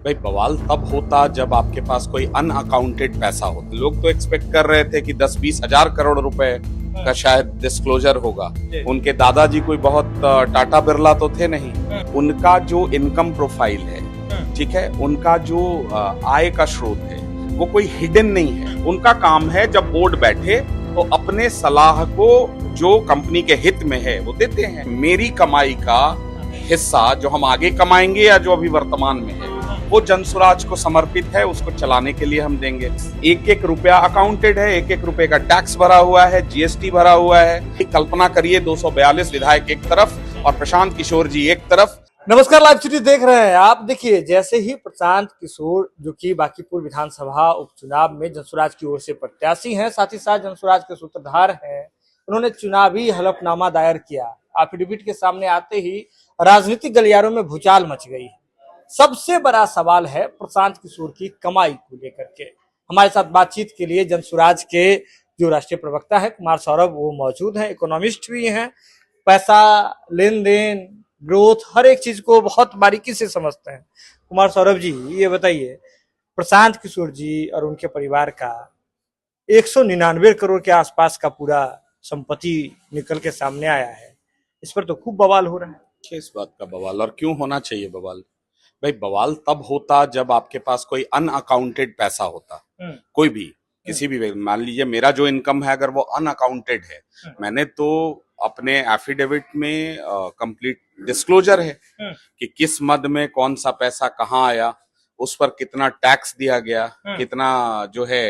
भाई बवाल तब होता जब आपके पास कोई अनअकाउंटेड पैसा होता। लोग तो एक्सपेक्ट कर रहे थे कि 10-20 हजार करोड़ रुपए का शायद डिस्क्लोजर होगा। उनके दादाजी कोई बहुत टाटा बिरला तो थे नहीं। उनका जो इनकम प्रोफाइल है, ठीक है, उनका जो आय का स्रोत है वो कोई हिडन नहीं है। उनका काम है जब बोर्ड बैठे तो अपने सलाह को जो कंपनी के हित में है वो देते हैं। मेरी कमाई का हिस्सा जो हम आगे कमाएंगे या जो अभी वर्तमान में है वो जनसुराज को समर्पित है, उसको चलाने के लिए हम देंगे। एक एक रुपया अकाउंटेड है, एक एक रुपए का टैक्स भरा हुआ है, जीएसटी भरा हुआ है। कल्पना करिए 242 विधायक एक तरफ और प्रशांत किशोर जी एक तरफ। नमस्कार, लाइव सिटी देख रहे हैं आप। देखिए, जैसे ही प्रशांत किशोर जो कि बांकीपुर विधानसभा उपचुनाव में जनसुराज की ओर से प्रत्याशी हैं, साथ ही साथ जनसुराज के सूत्रधार हैं, उन्होंने चुनावी हलफनामा दायर किया। एफिडेविट के सामने आते ही राजनीतिक गलियारों में भूचाल मच गई। सबसे बड़ा सवाल है प्रशांत किशोर की कमाई को लेकर के। हमारे साथ बातचीत के लिए जनसुराज के जो राष्ट्रीय प्रवक्ता है कुमार सौरभ, वो मौजूद हैं, इकोनॉमिस्ट भी हैं, पैसा, लेन देन, ग्रोथ, हर एक चीज को बहुत बारीकी से समझते हैं। कुमार सौरभ जी, ये बताइए, प्रशांत किशोर जी और उनके परिवार का 199 करोड़ के आसपास का पूरा संपत्ति निकल के सामने आया है, इस पर तो खूब बवाल हो रहा है। किस बात का बवाल और क्यों होना चाहिए बवाल? भाई बवाल तब होता जब आपके पास कोई अनअकाउंटेड पैसा होता। कोई भी, किसी भी, मान लीजिए मेरा जो इनकम है अगर वो अनअकाउंटेड है, मैंने तो अपने एफिडेविट में कंप्लीट डिस्क्लोजर है कि किस मद में कौन सा पैसा कहाँ आया, उस पर कितना टैक्स दिया गया, कितना जो है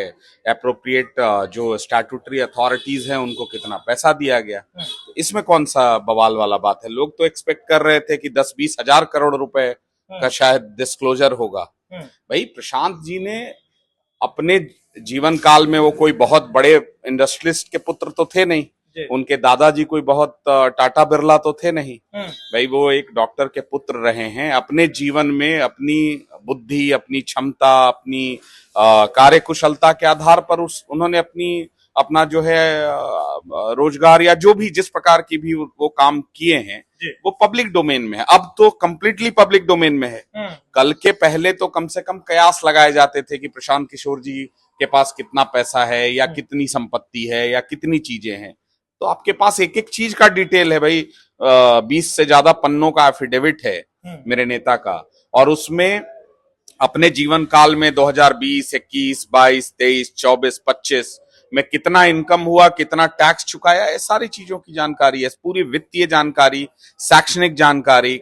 एप्रोप्रिएट जो स्टैट्यूटरी अथॉरिटीज हैं उनको कितना पैसा दिया गया। तो इसमें कौन सा बवाल वाला बात है? लोग तो एक्सपेक्ट कर रहे थे कि 10-20 हजार करोड़ रुपए का शायद डिस्क्लोजर होगा। भाई प्रशांत जी ने अपने जीवन काल में वो कोई बहुत बड़े इंडस्ट्रियलिस्ट के पुत्र तो थे नहीं, उनके दादाजी कोई बहुत टाटा बिरला तो थे नहीं। भाई वो एक डॉक्टर के पुत्र रहे हैं। अपने जीवन में अपनी बुद्धि, अपनी क्षमता, अपनी कार्यकुशलता के आधार पर उन्होंने अपना जो है रोजगार या जो भी जिस प्रकार की भी वो काम किए हैं वो पब्लिक डोमेन में है। अब तो कंप्लीटली पब्लिक डोमेन में है। कल के पहले तो कम से कम कयास लगाए जाते थे कि प्रशांत किशोर जी के पास कितना पैसा है या कितनी संपत्ति है या कितनी चीजें हैं। तो आपके पास एक एक चीज का डिटेल है भाई। 20 से ज्यादा पन्नों का एफिडेविट है मेरे नेता का, और उसमें अपने जीवन काल में 2020, 21, 22, 23, 24, 25 में कितना इनकम हुआ, कितना टैक्स चुकाया, ये सारी चीजों की जानकारी है। पूरी वित्तीय जानकारी, शैक्षणिक जानकारी,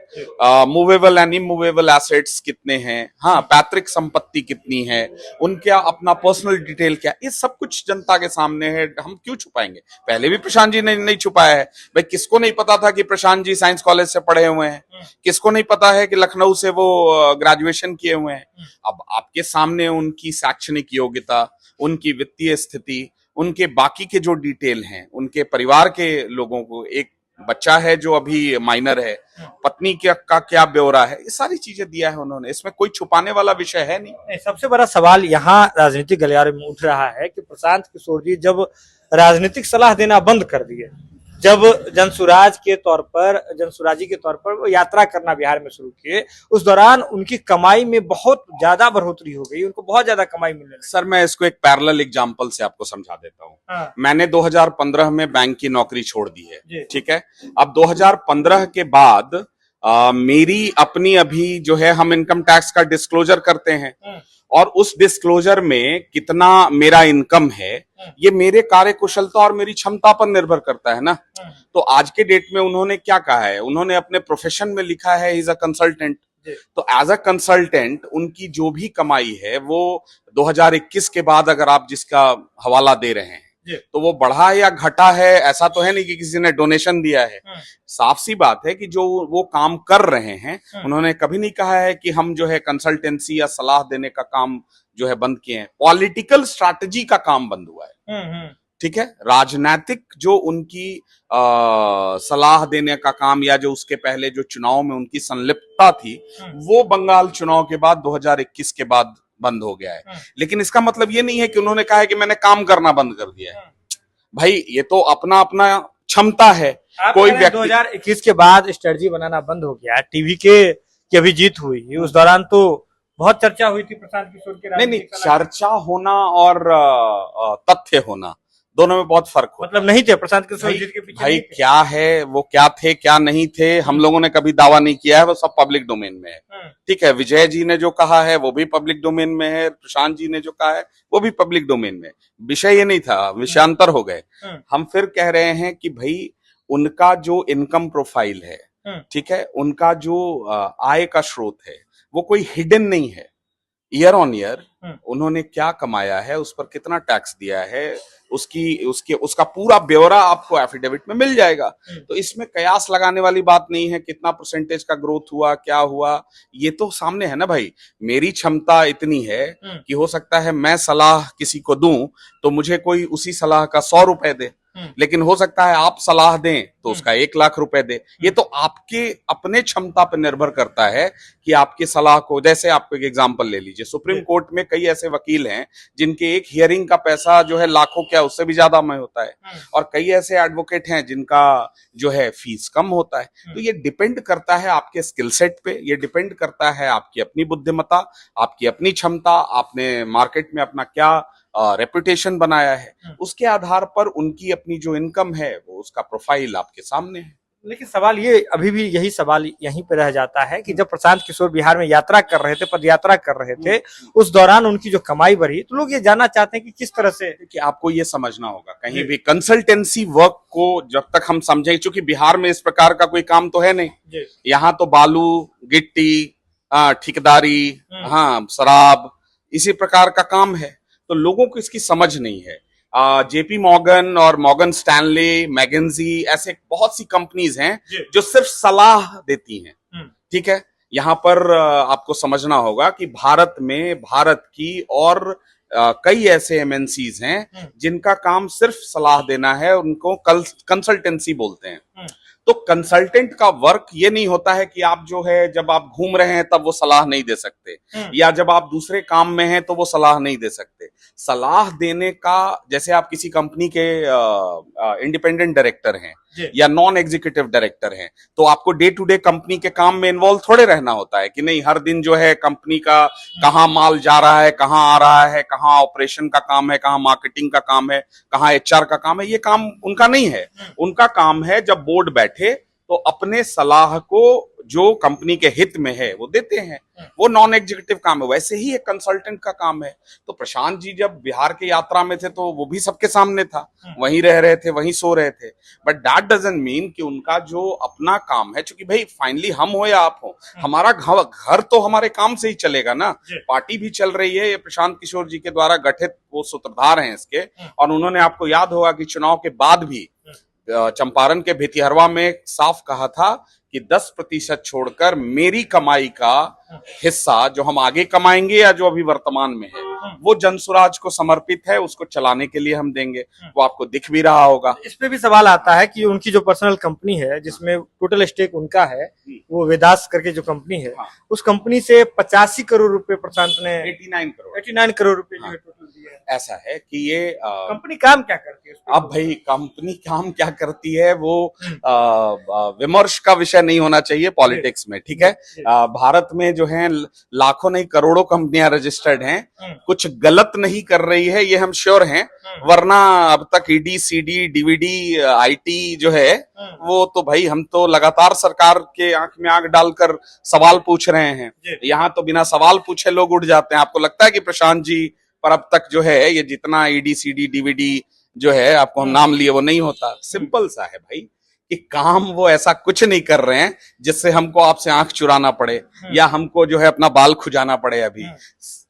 मूवेबल एंड इमूवेबल एसेट्स कितने हैं, हाँ, पैतृक संपत्ति कितनी है, उनका अपना पर्सनल डिटेल क्या, ये सब कुछ जनता के सामने है। हम क्यों छुपाएंगे? पहले भी प्रशांत जी ने नहीं छुपाया है। भाई किसको नहीं पता था कि प्रशांत जी साइंस कॉलेज से पढ़े हुए हैं? किसको नहीं पता है कि लखनऊ से वो ग्रेजुएशन किए हुए हैं? अब आपके सामने उनकी शैक्षणिक योग्यता, उनकी वित्तीय स्थिति, उनके बाकी के जो डिटेल हैं, उनके परिवार के लोगों को, एक बच्चा है जो अभी माइनर है, पत्नी का क्या ब्यौरा है, ये सारी चीजें दिया है उन्होंने। इसमें कोई छुपाने वाला विषय है नहीं। सबसे बड़ा सवाल यहाँ राजनीतिक गलियारे में उठ रहा है कि प्रशांत किशोर जी जब राजनीतिक सलाह देना बंद कर दिए, जब जनसुराजी के तौर पर वो यात्रा करना बिहार में शुरू किए, उस दौरान उनकी कमाई में बहुत ज्यादा बढ़ोतरी हो गई, उनको बहुत ज्यादा कमाई मिलने लगी। सर मैं इसको एक पैरेलल एग्जांपल से आपको समझा देता हूँ। मैंने 2015 में बैंक की नौकरी छोड़ दी है, ठीक है। अब 2015 के बाद मेरी अपनी अभी जो है, हम इनकम टैक्स का डिस्क्लोजर करते हैं और उस डिस्क्लोजर में कितना मेरा इनकम है ये मेरे कार्यकुशलता और मेरी क्षमता पर निर्भर करता है ना। तो आज के डेट में उन्होंने क्या कहा है, उन्होंने अपने प्रोफेशन में लिखा है इज अ कंसल्टेंट। तो एज अ कंसल्टेंट उनकी जो भी कमाई है वो 2021 के बाद अगर आप जिसका हवाला दे रहे हैं तो वो बढ़ा है या घटा है, ऐसा तो है नहीं कि किसी ने डोनेशन दिया है। साफ सी बात है कि जो वो काम कर रहे हैं, उन्होंने कभी नहीं कहा है कि हम जो है कंसल्टेंसी या सलाह देने का काम जो है बंद किए हैं। पॉलिटिकल स्ट्रैटेजी का काम बंद हुआ है, ठीक है। राजनीतिक जो उनकी सलाह देने का काम या जो उसके पहले जो चुनाव में उनकी संलिप्तता थी वो बंगाल चुनाव के बाद 2021 के बाद बंद हो गया है। लेकिन इसका मतलब ये नहीं है कि उन्होंने कहा है कि मैंने काम करना बंद कर दिया है। भाई ये तो अपना अपना क्षमता है। कोई व्यक्ति 2021 के बाद स्ट्रेटजी बनाना बंद हो गया। टीवी की अभी जीत हुई, उस दौरान तो बहुत चर्चा हुई थी प्रशांत किशोर के नहीं नहीं, राजनीतिक सलाह। चर्चा होना और तथ्य होना दोनों में बहुत फर्क होता है। मतलब नहीं थे प्रशांत किशोर भाई, जी के पीछे भाई नहीं थे। क्या है वो, क्या थे क्या नहीं थे, हम लोगों ने कभी दावा नहीं किया है, वो सब पब्लिक डोमेन में है। ठीक है, विजय जी ने जो कहा है वो भी पब्लिक डोमेन में है, प्रशांत जी ने जो कहा है वो भी पब्लिक डोमेन में है। विषय ये नहीं था, विषयांतर हो गए। हम फिर कह रहे हैं कि भाई उनका जो इनकम प्रोफाइल है, ठीक है, उनका जो आय का स्रोत है वो कोई हिडन नहीं है। ईयर ऑन ईयर उन्होंने क्या कमाया है, उस पर कितना टैक्स दिया है, उसका पूरा ब्यौरा आपको एफिडेविट में मिल जाएगा। तो इसमें कयास लगाने वाली बात नहीं है, कितना परसेंटेज का ग्रोथ हुआ, क्या हुआ, ये तो सामने है ना भाई। मेरी क्षमता इतनी है कि हो सकता है मैं सलाह किसी को दूं तो मुझे कोई उसी सलाह का 100 रुपए दे, लेकिन हो सकता है आप सलाह दें तो उसका 1 लाख रुपए दे। ये तो आपके अपने क्षमता पर निर्भर करता है कि आपकी सलाह को, जैसे आपको एक एग्जांपल ले लीजिए, सुप्रीम कोर्ट में कई ऐसे वकील हैं जिनके एक हियरिंग का पैसा जो है लाखों, क्या उससे भी ज्यादा में होता है, और कई ऐसे एडवोकेट हैं जिनका जो है फीस कम होता है। तो ये डिपेंड करता है आपके स्किल सेट पे, ये डिपेंड करता है आपकी अपनी बुद्धिमत्ता, आपकी अपनी क्षमता, आपने मार्केट में अपना क्या रेपुटेशन बनाया है, उसके आधार पर उनकी अपनी जो इनकम है वो उसका प्रोफाइल आपके सामने है। लेकिन सवाल ये, अभी भी यही सवाल यहीं पे रह जाता है कि जब प्रशांत किशोर बिहार में यात्रा कर रहे थे, पद यात्रा कर रहे थे, उस दौरान उनकी जो कमाई बढ़ी, तो लोग ये जानना चाहते हैं कि किस तरह से। कि आपको ये समझना होगा, कहीं भी कंसल्टेंसी वर्क को जब तक हम समझे, क्योंकि बिहार में इस प्रकार का कोई काम तो है नहीं, यहाँ तो बालू, गिट्टी, ठेकेदारी, हाँ, शराब, इसी प्रकार का काम है, तो लोगों को इसकी समझ नहीं है। जेपी मॉर्गन और मॉर्गन स्टैनले, मैकेंजी, ऐसे बहुत सी कंपनीज हैं जो सिर्फ सलाह देती हैं। ठीक है, यहाँ पर आपको समझना होगा कि भारत में, भारत की और कई ऐसे एमएनसीज हैं जिनका काम सिर्फ सलाह देना है, उनको कंसल्टेंसी बोलते हैं। तो कंसल्टेंट का वर्क ये नहीं होता है कि आप जो है जब आप घूम रहे हैं तब वो सलाह नहीं दे सकते, या जब आप दूसरे काम में हैं तो वो सलाह नहीं दे सकते। सलाह देने का, जैसे आप किसी कंपनी के इंडिपेंडेंट डायरेक्टर हैं या नॉन एग्जीक्यूटिव डायरेक्टर हैं, तो आपको डे टू डे कंपनी के काम में इन्वॉल्व थोड़े रहना होता है कि नहीं हर दिन जो है कंपनी का कहाँ माल जा रहा है, कहाँ आ रहा है, कहाँ ऑपरेशन का काम है, कहाँ मार्केटिंग का काम है, कहाँ एचआर का काम है। ये काम उनका नहीं है। उनका काम है जब बोर्ड बैठे तो अपने सलाह को जो कंपनी के हित में है वो देते हैं, वो नॉन एग्जीक्यूटिव काम है। वैसे ही एक कंसल्टेंट का काम है। तो प्रशांत जी जब बिहार के यात्रा में थे तो वो भी सबके सामने था, वहीं रह रहे थे, वहीं सो रहे थे, बट दैट डजंट मीन कि उनका जो अपना काम है, क्योंकि भाई फाइनली हम हो या आप हो, हमारा घर तो हमारे काम से ही चलेगा ना। पार्टी भी चल रही है, ये प्रशांत किशोर जी के द्वारा गठित वो सूत्रधार हैं इसके, और उन्होंने, आपको याद होगा कि चुनाव के बाद भी चंपारण के भितिहरवा में साफ कहा था कि 10% छोड़कर मेरी कमाई का हिस्सा जो हम आगे कमाएंगे या जो अभी वर्तमान में है वो जनसुराज को समर्पित है, उसको चलाने के लिए हम देंगे। वो आपको दिख भी रहा होगा। इस पे भी सवाल आता है कि उनकी जो पर्सनल कंपनी है जिसमें टोटल स्टेक उनका है, वो वेदास करके जो कंपनी है, उस कंपनी से 85 करोड़ रुपए प्रशांत ने 89 करोड़ रुपए जो है टोटल दिए हैं। ऐसा है कि ये कंपनी काम क्या करती है? अब भाई कंपनी काम क्या करती है वो विमर्श का विषय नहीं होना चाहिए पॉलिटिक्स में, ठीक है। भारत में जो है लाखों नहीं करोड़ों कंपनियां रजिस्टर्ड हैं, कुछ गलत नहीं कर रही है ये हम श्योर हैं, वरना अब तक ईडी, सीडी, डीवीडी, आईटी जो है वो तो भाई हम तो लगातार सरकार के आंख में आंख डालकर सवाल पूछ रहे हैं। यहाँ तो बिना सवाल पूछे लोग उठ जाते हैं। आपको लगता है कि प्रशांत जी पर अब तक जो है ये जितना ईडी, सीडी, डीवीडी जो है आपको हम नाम लिए वो नहीं होता? सिंपल सा है भाई कि काम वो ऐसा कुछ नहीं कर रहे हैं जिससे हमको आपसे आंख चुराना पड़े या हमको जो है अपना बाल खुजाना पड़े। अभी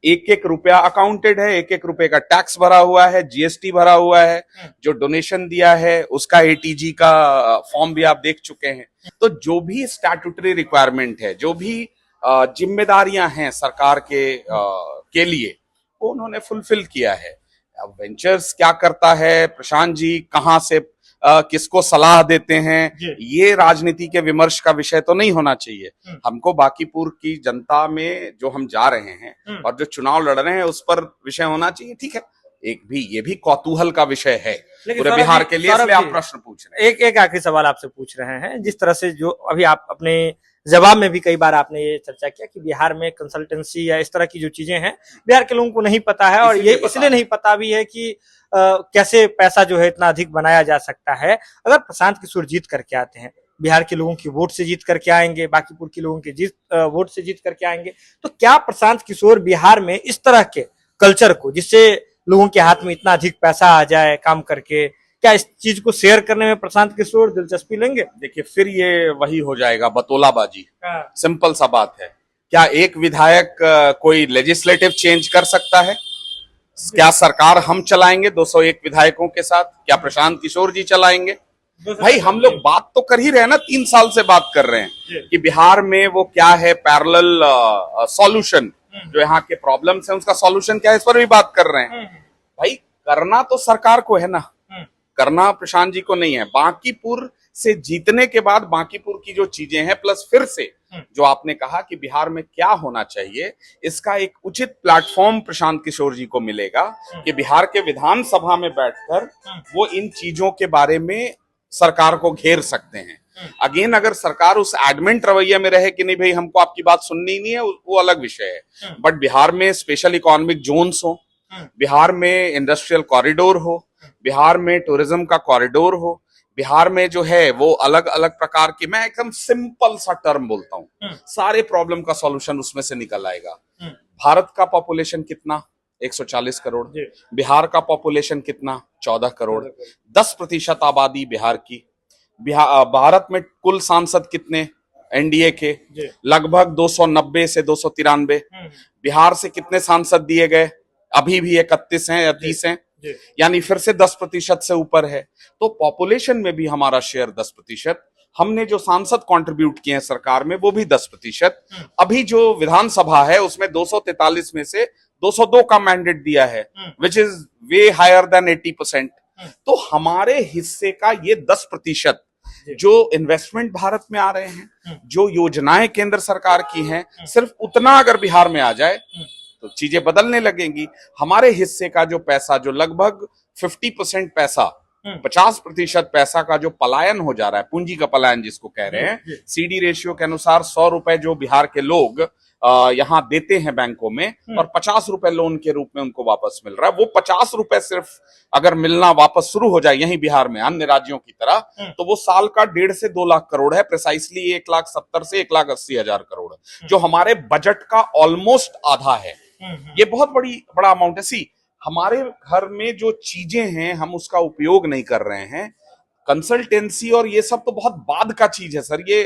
एक एक रुपया अकाउंटेड है, एक एक रुपए का टैक्स भरा हुआ है, जीएसटी भरा हुआ है, जो डोनेशन दिया है उसका एटीजी का फॉर्म भी आप देख चुके हैं। तो जो भी स्टैट्यूटरी रिक्वायरमेंट है, जो भी जिम्मेदारियां हैं सरकार के लिए, वो उन्होंने फुलफिल किया है। अब वेंचर्स क्या करता है, प्रशांत जी कहां से किसको सलाह देते हैं, ये राजनीति के विमर्श का विषय तो नहीं होना चाहिए। हमको बांकीपुर की जनता में जो हम जा रहे हैं और जो चुनाव लड़ रहे हैं उस पर विषय होना चाहिए, ठीक है। ये भी कौतूहल का विषय है पूरे बिहार के लिए, इसलिए आप प्रश्न पूछ रहे हैं। एक आखिरी सवाल आपसे पूछ रहे हैं। जिस तरह से जो अभी आप अपने जवाब में भी कई बार आपने ये चर्चा किया कि बिहार में कंसल्टेंसी या इस तरह की जो चीजें हैं बिहार के लोगों को नहीं पता है, और ये इसलिए नहीं पता भी है कि कैसे पैसा जो है इतना अधिक बनाया जा सकता है। अगर प्रशांत किशोर जीत करके आते हैं, बिहार के लोगों की वोट से जीत करके आएंगे, बाकीपुर के लोगों के वोट से जीत करके आएंगे, तो क्या प्रशांत किशोर बिहार में इस तरह के कल्चर को, जिससे लोगों के हाथ में इतना अधिक पैसा आ जाए काम करके, क्या इस चीज को शेयर करने में प्रशांत किशोर दिलचस्पी लेंगे? देखिए, फिर ये वही हो जाएगा बतौलाबाजी। सिंपल सा बात है, क्या एक विधायक कोई लेजिस्लेटिव चेंज कर सकता है? क्या सरकार हम चलाएंगे 201 विधायकों के साथ? क्या प्रशांत किशोर जी चलाएंगे? भाई हम लोग बात तो कर ही रहे हैं ना, 3 साल से बात कर रहे हैं कि बिहार में वो क्या है पैरेलल सॉल्यूशन, जो यहाँ के प्रॉब्लम्स हैं उसका सॉल्यूशन क्या है, इस पर भी बात कर रहे हैं। भाई करना तो सरकार को है ना, करना प्रशांत जी को नहीं है। बांकीपुर से जीतने के बाद बांकीपुर की जो चीजें हैं, प्लस फिर से जो आपने कहा कि बिहार में क्या होना चाहिए, इसका एक उचित प्लेटफॉर्म प्रशांत किशोर जी को मिलेगा कि बिहार के विधानसभा में बैठकर वो इन चीजों के बारे में सरकार को घेर सकते हैं। अगेन, अगर सरकार उस एडमेंट रवैये में रहे कि नहीं भाई हमको आपकी बात सुननी ही नहीं है, वो अलग विषय है। बट बिहार में स्पेशल इकोनॉमिक जोन्स हो, बिहार में इंडस्ट्रियल कॉरिडोर हो, बिहार में टूरिज्म का कॉरिडोर हो, बिहार में जो है वो अलग अलग प्रकार की, मैं एकदम सिंपल सा टर्म बोलता हूँ, सारे प्रॉब्लम का सॉल्यूशन उसमें से निकल आएगा। भारत का पॉपुलेशन कितना? 140 करोड़। बिहार का पॉपुलेशन कितना? 14 करोड़। 10% आबादी बिहार की। भारत में कुल सांसद कितने एनडीए के? लगभग 290 से 293। बिहार से कितने सांसद दिए गए? अभी भी 31 हैं या 30 हैं, यानी फिर से 10% से ऊपर है। तो पॉपुलेशन में भी हमारा शेयर 10%, हमने जो सांसद कंट्रीब्यूट किए हैं सरकार में वो भी 10%। अभी जो विधानसभा है उसमें 243 में से 202 का मैंडेट दिया है, which is way higher than 80%। तो हमारे हिस्से का ये 10% जो इन्वेस्टमेंट भारत में आ रहे हैं, जो योजनाएं केंद्र सरकार की हैं, सिर्फ उतना अगर बिहार में आ जाए तो चीजें बदलने लगेंगी। हमारे हिस्से का जो पैसा, जो लगभग 50% पैसा, 50% पैसा का जो पलायन हो जा रहा है, पूंजी का पलायन जिसको कह रहे हैं, सीडी रेशियो के अनुसार 100 रुपए जो बिहार के लोग यहाँ देते हैं बैंकों में, और 50 रुपए लोन के रूप में उनको वापस मिल रहा है। वो 50 रुपए सिर्फ अगर मिलना वापस शुरू हो जाए यहीं बिहार में अन्य राज्यों की तरह, तो वो साल का 1.5 से 2 लाख करोड़ है, प्रिसाइसली 1,70,000 से 1,80,000 करोड़, जो हमारे बजट का ऑलमोस्ट आधा है। ये बहुत बड़ा अमाउंट है। सी, हमारे घर में जो चीजें हैं हम उसका उपयोग नहीं कर रहे हैं। कंसल्टेंसी और ये सब तो बहुत बाद का चीज है सर। ये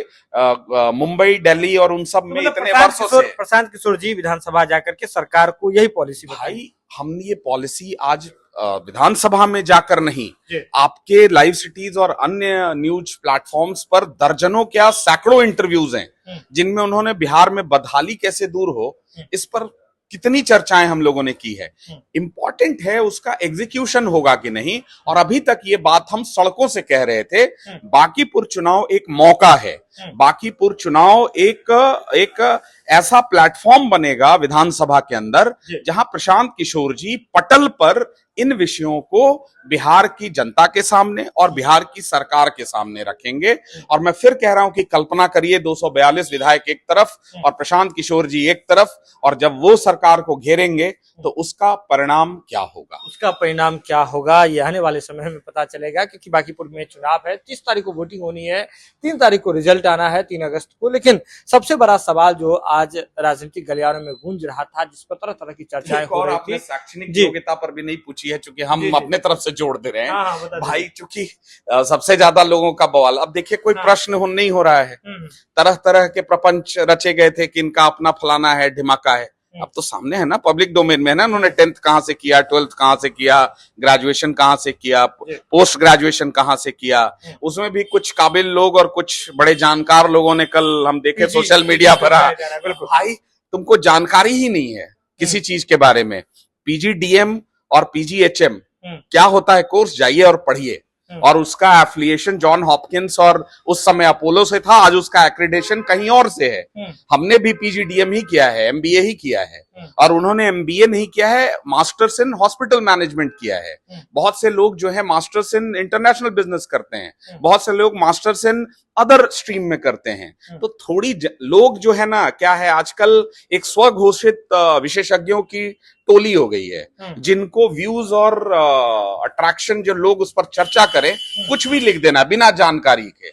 मुंबई, दिल्ली और उन सब में इतने वर्षों से। प्रशांत किशोर जी विधानसभा जाकर के सरकार को यही पॉलिसी भाई, हमने ये पॉलिसी आज विधानसभा में जाकर नहीं, आपके लाइव सिटीज और अन्य न्यूज प्लेटफॉर्म्स पर दर्जनों क्या सैकड़ों इंटरव्यूज हैं जिनमें उन्होंने बिहार में बदहाली कैसे दूर हो इस पर कितनी चर्चाएं हम लोगों ने की है। इंपॉर्टेंट है उसका एग्जीक्यूशन होगा कि नहीं। और अभी तक ये बात हम सड़कों से कह रहे थे। बांकीपुर चुनाव एक मौका है, बांकीपुर चुनाव एक ऐसा प्लेटफॉर्म बनेगा विधानसभा के अंदर जहां प्रशांत किशोर जी पटल पर इन विषयों को बिहार की जनता के सामने और बिहार की सरकार के सामने रखेंगे। और मैं फिर कह रहा हूं कि कल्पना करिए 242 विधायक एक तरफ और प्रशांत किशोर जी एक तरफ, और जब वो सरकार को घेरेंगे तो उसका परिणाम क्या होगा? उसका परिणाम क्या होगा ये आने वाले समय में पता चलेगा, क्योंकि बांकीपुर में चुनाव है, 30 तारीख को वोटिंग होनी है, 3 तारीख को रिजल्ट आना है, 3 अगस्त को। लेकिन सबसे बड़ा सवाल जो आज राजनीतिक गलियारों में गूंज रहा था, जिस पर तरह तरह की चर्चाएं हो रही थी, शैक्षणिक योग्यता पर भी नहीं पूछी है, चूंकि हम अपने तरफ से जोड़ दे रहे हैं भाई, चूंकि सबसे ज्यादा लोगों का बवाल। अब देखिए, कोई प्रश्न नहीं हो रहा है, तरह तरह के प्रपंच रचे गए थे कि इनका अपना फलाना है, ढिमाका है। अब तो सामने है ना, पब्लिक डोमेन में है ना, उन्होंने 10th कहां से किया, 12th कहां से किया, ग्रेजुएशन कहां से किया, पोस्ट ग्रेजुएशन कहां से किया। उसमें भी कुछ काबिल लोग और कुछ बड़े जानकार लोगों ने, कल हम देखे सोशल मीडिया पर, भाई तुमको जानकारी ही नहीं है किसी चीज के बारे में। पीजीडीएम और पीजीएचएम क्या होता है कोर्स, जाइए और पढ़िए। और उसका एफिलिएशन जॉन हॉपकिंस और उस समय अपोलो से था, आज उसका एक्रेडिटेशन कहीं और से है। हमने भी पीजीडीएम ही किया है, एमबीए ही किया है, और उन्होंने एमबीए नहीं किया है, मास्टर्स इन हॉस्पिटल मैनेजमेंट किया है। बहुत से लोग जो है मास्टर्स इन इंटरनेशनल बिजनेस करते हैं, बहुत से लोग मास्टर्स इन अदर स्ट्रीम में करते हैं। तो थोड़ी लोग जो है ना, क्या है आजकल एक स्वघोषित विशेषज्ञों की टोली हो गई है, जिनको व्यूज और अट्रैक्शन, जो लोग उस पर चर्चा करें, कुछ भी लिख देना बिना जानकारी के।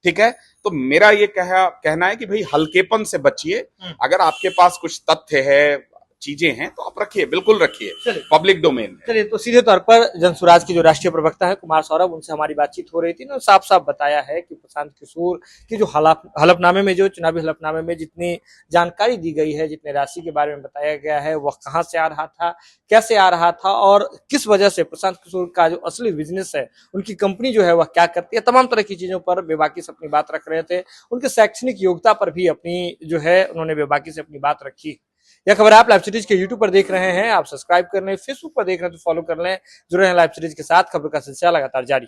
ठीक है, तो मेरा ये कहना है कि भाई हल्केपन से बचिए। अगर आपके पास कुछ तथ्य है, चीजें हैं, तो आप रखिए, बिल्कुल रखिए, पब्लिक डोमेन में। चलिए, तो सीधे तौर पर जनसुराज की जो राष्ट्रीय प्रवक्ता है कुमार सौरभ, उनसे हमारी बातचीत हो रही थी ना, साफ साफ बताया है कि प्रशांत किशोर की जो हलफनामे में, जो चुनावी हलफनामे में जितनी जानकारी दी गई है, जितने राशि के बारे में बताया गया है, वह कहाँ से आ रहा था, कैसे आ रहा था, और किस वजह से प्रशांत किशोर का जो असली बिजनेस है, उनकी कंपनी जो है वह क्या करती है, तमाम तरह की चीजों पर बेबाकी से अपनी बात रख रहे थे। उनके शैक्षणिक योग्यता पर भी अपनी जो है उन्होंने बेबाकी से अपनी बात रखी। यह खबर आप लाइव सीरीज के यूट्यूब पर देख रहे हैं, आप सब्सक्राइब कर लें, फेसबुक पर देख रहे हैं तो फॉलो कर लें। जुड़े हैं लाइव सीरीज के साथ, खबर का सिलसिला लगातार जारी।